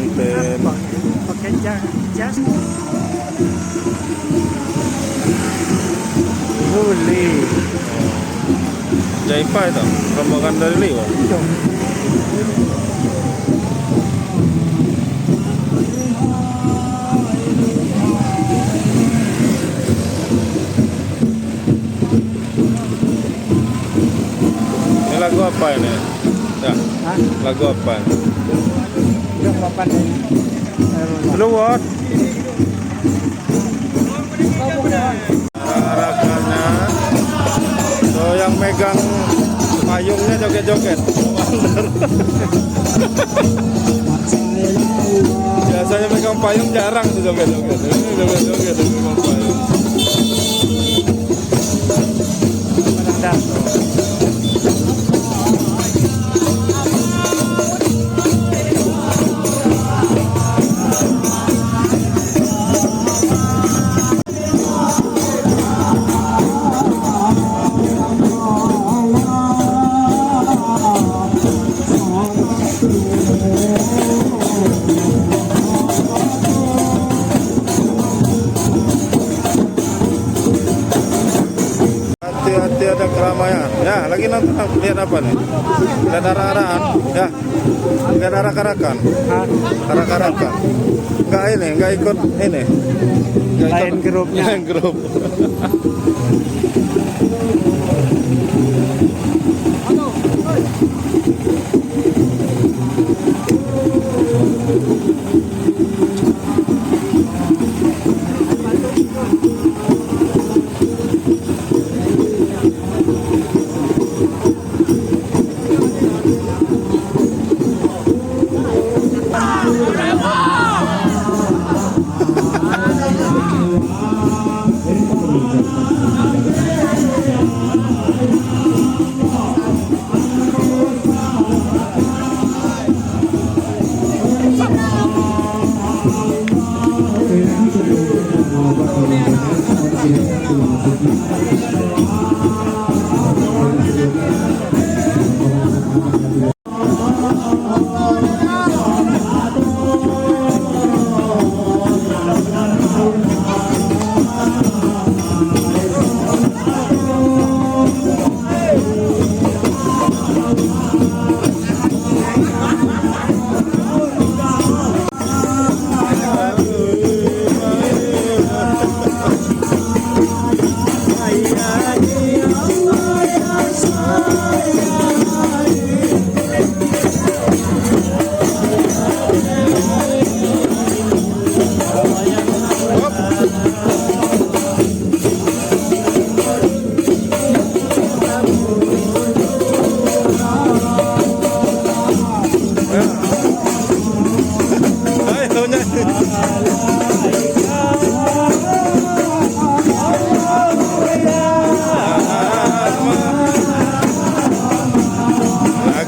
pengantin. Pakai jas. Boleh. Jaipa itu, rombongan dari Liwa. Ini lagu apa ini? Ya. Hah? Lagu apa? Udah papan ini. Luwot. Arah-arahnya. So yang megang payungnya joget-joget. Biasanya megang payung jarang tuh joget-joget. Ini joget-joget megang payung. Hati-hati ada keramaian. Ya, lagi nonton lihat apa nih? Lihat arah-arahan. Ya, lihat arah-arakan. Arah-arakan. Enggak ini, enggak ikut ini. Enggak Lain grupnya. Lain grup.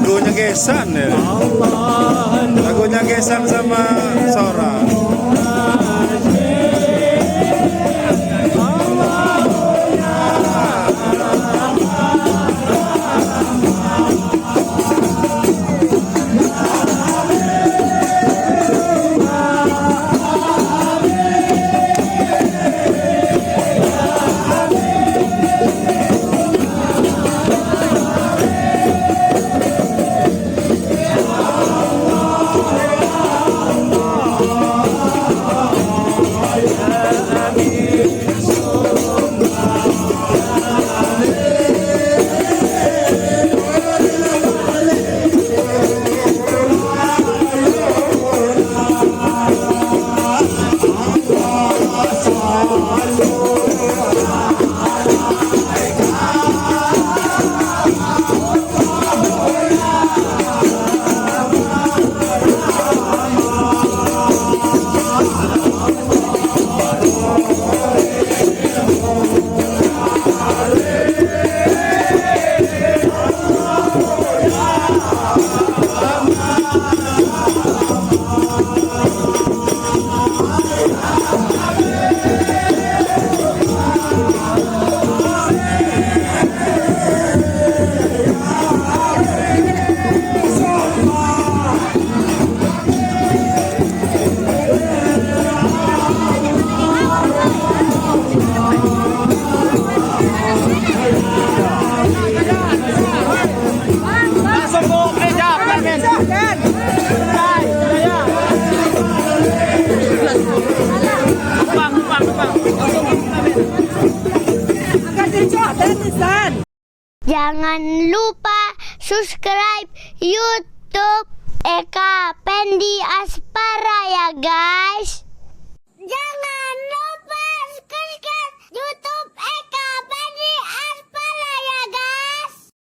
Lagunya Gesan ya. Lagunya Gesan sama Sora. Jangan lupa subscribe YouTube Eka Pendi Aspara ya guys. Jangan